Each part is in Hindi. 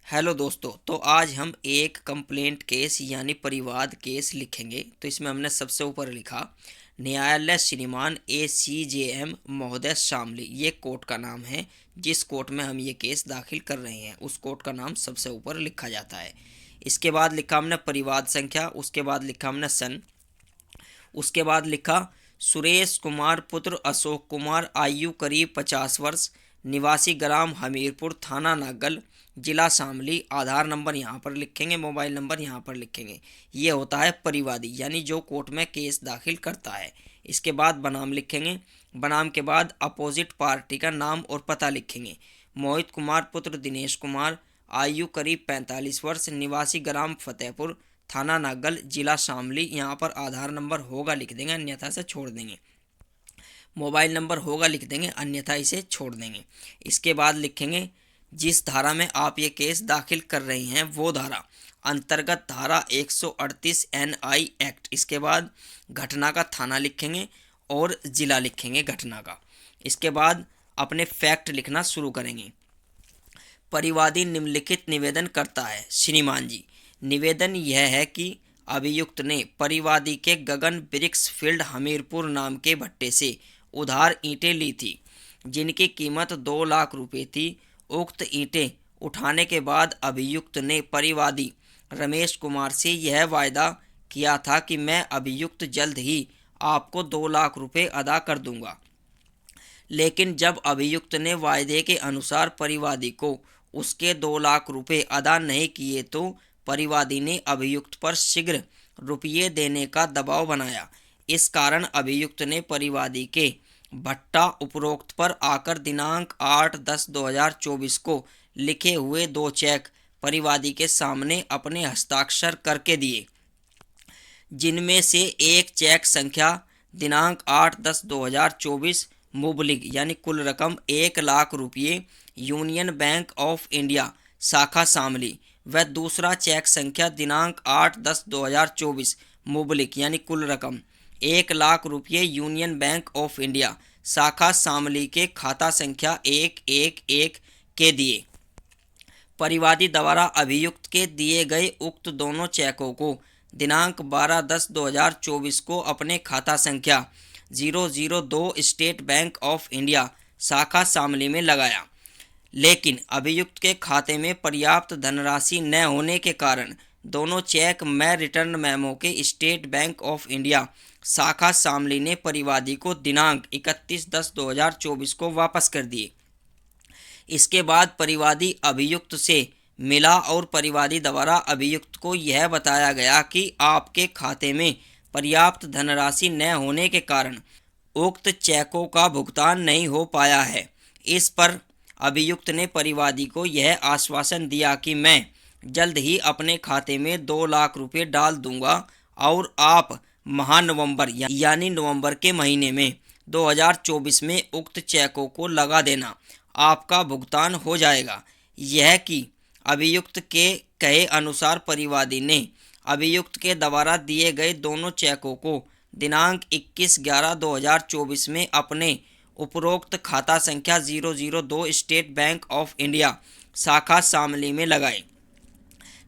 हेलो दोस्तों, तो आज हम एक कंप्लेंट केस यानी परिवाद केस लिखेंगे। तो इसमें हमने सबसे ऊपर लिखा न्यायालय श्रीमान ACJM महोदय शामली। ये कोर्ट का नाम है। जिस कोर्ट में हम ये केस दाखिल कर रहे हैं उस कोर्ट का नाम सबसे ऊपर लिखा जाता है। इसके बाद लिखा हमने परिवाद संख्या, उसके बाद लिखा हमने सन, उसके बाद लिखा सुरेश कुमार पुत्र अशोक कुमार, आयु करीब 50 वर्ष, निवासी ग्राम हमीरपुर, थाना नागल, जिला शामली। आधार नंबर यहाँ पर लिखेंगे, मोबाइल नंबर यहाँ पर लिखेंगे। ये होता है परिवादी यानी जो कोर्ट में केस दाखिल करता है। इसके बाद बनाम लिखेंगे। बनाम के बाद अपोजिट पार्टी का नाम और पता लिखेंगे। मोहित कुमार पुत्र दिनेश कुमार, आयु करीब 45 वर्ष, निवासी ग्राम फतेहपुर, थाना नागल, जिला शामली। यहाँ पर आधार नंबर होगा लिख देंगे, अन्यथा से छोड़ देंगे। मोबाइल नंबर होगा लिख देंगे, अन्यथा इसे छोड़ देंगे। इसके बाद लिखेंगे जिस धारा में आप ये केस दाखिल कर रहे हैं वो धारा अंतर्गत धारा 138 NI एक्ट। इसके बाद घटना का थाना लिखेंगे और जिला लिखेंगे घटना का। इसके बाद अपने फैक्ट लिखना शुरू करेंगे। परिवादी निम्नलिखित निवेदन करता है। श्रीमान जी, निवेदन यह है कि अभियुक्त ने परिवादी के गगन वृक्ष फील्ड हमीरपुर नाम के भट्टे से उधार ईंटें ली थी, जिनकी कीमत 2 लाख रुपए थी। उक्त ईंटें उठाने के बाद अभियुक्त ने परिवादी रमेश कुमार से यह वायदा किया था कि मैं अभियुक्त जल्द ही आपको 2 लाख रुपए अदा कर दूंगा। लेकिन जब अभियुक्त ने वायदे के अनुसार परिवादी को उसके 2 लाख रुपए अदा नहीं किए तो परिवादी ने अभियुक्त पर शीघ्र रुपये देने का दबाव बनाया। इस कारण अभियुक्त ने परिवादी के भट्टा उपरोक्त पर आकर दिनांक 8/10/2024 को लिखे हुए 2 चेक परिवादी के सामने अपने हस्ताक्षर करके दिए, जिनमें से एक चेक संख्या दिनांक 8/10/2024 मुबलिग यानी कुल रकम 1 लाख रुपये यूनियन बैंक ऑफ इंडिया शाखा शामली व दूसरा चेक संख्या दिनांक 8/10/2024 मुबलिक यानी कुल रकम 1 लाख रुपये यूनियन बैंक ऑफ इंडिया शाखा शामली के खाता संख्या 111 के दिए। परिवादी द्वारा अभियुक्त के दिए गए उक्त दोनों चेकों को दिनांक 12/10/2024 को अपने खाता संख्या 002 स्टेट बैंक ऑफ इंडिया शाखा शामली में लगाया। लेकिन अभियुक्त के खाते में पर्याप्त धनराशि न होने के कारण दोनों चेक मैं रिटर्न मेमो के स्टेट बैंक ऑफ इंडिया शाखा शामली ने परिवादी को दिनांक 31/10/2024 को वापस कर दिए। इसके बाद परिवादी अभियुक्त से मिला और परिवादी द्वारा अभियुक्त को यह बताया गया कि आपके खाते में पर्याप्त धनराशि न होने के कारण उक्त चेकों का भुगतान नहीं हो पाया है। इस पर अभियुक्त ने परिवादी को यह आश्वासन दिया कि मैं जल्द ही अपने खाते में 2 लाख रुपए डाल दूंगा और आप महानवंबर यानी नवंबर के महीने में 2024 में उक्त चेकों को लगा देना, आपका भुगतान हो जाएगा। यह कि अभियुक्त के कहे अनुसार परिवादी ने अभियुक्त के द्वारा दिए गए दोनों चेकों को दिनांक 21/11/2024 में अपने उपरोक्त खाता संख्या 002 स्टेट बैंक ऑफ इंडिया शाखा शामली में लगाए।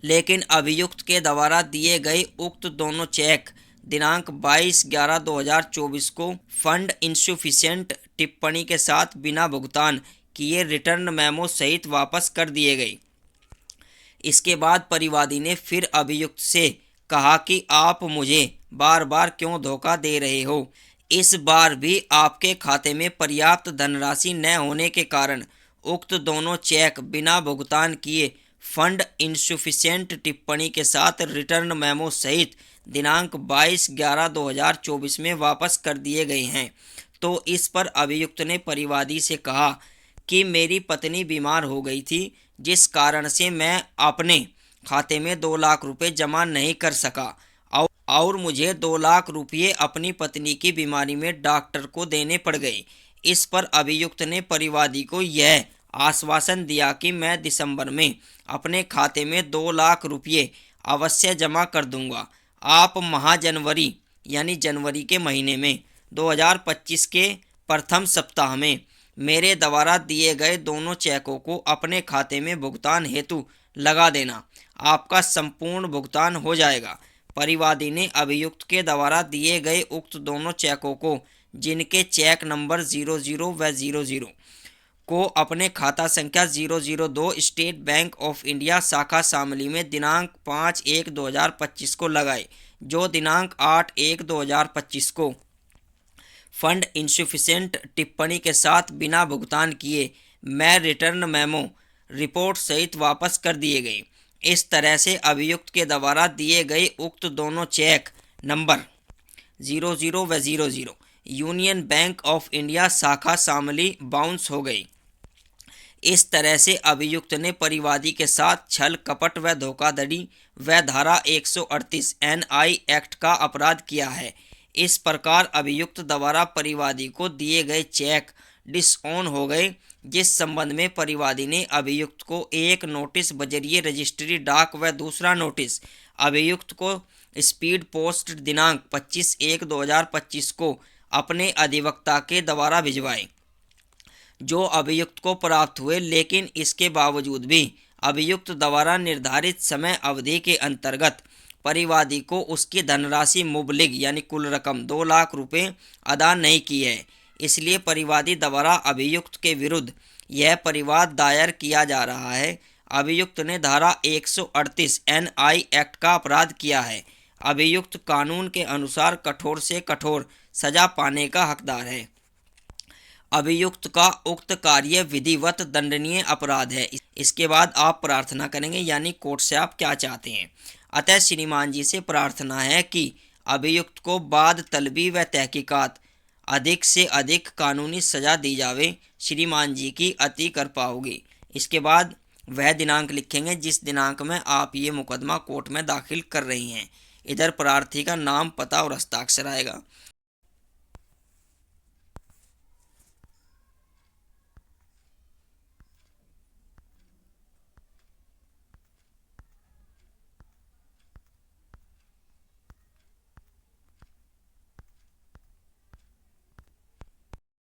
लेकिन अभियुक्त के द्वारा दिए गए उक्त दोनों चेक दिनांक 22/11/2024 को फंड इंसुफिशिएंट टिप्पणी के साथ बिना भुगतान किए रिटर्न मेमो सहित वापस कर दिए गए। इसके बाद परिवादी ने फिर अभियुक्त से कहा कि आप मुझे बार बार क्यों धोखा दे रहे हो। इस बार भी आपके खाते में पर्याप्त धनराशि न होने के कारण उक्त दोनों चेक बिना भुगतान किए फंड इंसुफिशिएंट टिप्पणी के साथ रिटर्न मेमो सहित दिनांक 22/11/2024 में वापस कर दिए गए हैं। तो इस पर अभियुक्त ने परिवादी से कहा कि मेरी पत्नी बीमार हो गई थी, जिस कारण से मैं अपने खाते में 2 लाख रुपए जमा नहीं कर सका और मुझे 2 लाख रुपये अपनी पत्नी की बीमारी में डॉक्टर को देने पड़ गए। इस पर अभियुक्त ने परिवादी को यह आश्वासन दिया कि मैं दिसंबर में अपने खाते में 2 लाख रुपये अवश्य जमा कर दूंगा। आप जनवरी यानी जनवरी के महीने में 2025 के प्रथम सप्ताह में मेरे द्वारा दिए गए दोनों चेकों को अपने खाते में भुगतान हेतु लगा देना, आपका संपूर्ण भुगतान हो जाएगा। परिवादी ने अभियुक्त के द्वारा दिए गए उक्त दोनों चेकों को, जिनके चेक नंबर 00 व 00 को अपने खाता संख्या 002 स्टेट बैंक ऑफ इंडिया शाखा शामली में दिनांक 5/1/2025 को लगाए, जो दिनांक 8/1/2025 को फंड इंसुफिशेंट टिप्पणी के साथ बिना भुगतान किए मैं रिटर्न मेमो रिपोर्ट सहित वापस कर दिए गए। इस तरह से अभियुक्त के द्वारा दिए गए उक्त दोनों चेक नंबर 00 व 00 यूनियन बैंक ऑफ इंडिया शाखा शामली बाउंस हो गई। इस तरह से अभियुक्त ने परिवादी के साथ छल कपट व धोखाधड़ी व धारा 138 NI एक्ट का अपराध किया है। इस प्रकार अभियुक्त द्वारा परिवादी को दिए गए चेक डिसऑन हो गए, जिस संबंध में परिवादी ने अभियुक्त को एक नोटिस बजरिए रजिस्ट्री डाक व दूसरा नोटिस अभियुक्त को स्पीड पोस्ट दिनांक 25/1/2025 को अपने अधिवक्ता के द्वारा भिजवाए, जो अभियुक्त को प्राप्त हुए। लेकिन इसके बावजूद भी अभियुक्त द्वारा निर्धारित समय अवधि के अंतर्गत परिवादी को उसकी धनराशि मुबलिग यानी कुल रकम 2 लाख रुपए अदा नहीं की है। इसलिए परिवादी द्वारा अभियुक्त के विरुद्ध यह परिवाद दायर किया जा रहा है। अभियुक्त ने धारा 138 NI एक्ट का अपराध किया है। अभियुक्त कानून के अनुसार कठोर से कठोर सजा पाने का हकदार है। अभियुक्त का उक्त कार्य विधिवत दंडनीय अपराध है। इसके बाद आप प्रार्थना करेंगे, यानी कोर्ट से आप क्या चाहते हैं। अतः श्रीमान जी से प्रार्थना है कि अभियुक्त को बाद तलबी व तहकीकात अधिक से अधिक कानूनी सज़ा दी जावे। श्रीमान जी की अति कृपा होगी। इसके बाद वह दिनांक लिखेंगे जिस दिनांक में आप ये मुकदमा कोर्ट में दाखिल कर रही हैं। इधर प्रार्थी का नाम, पता और हस्ताक्षर आएगा।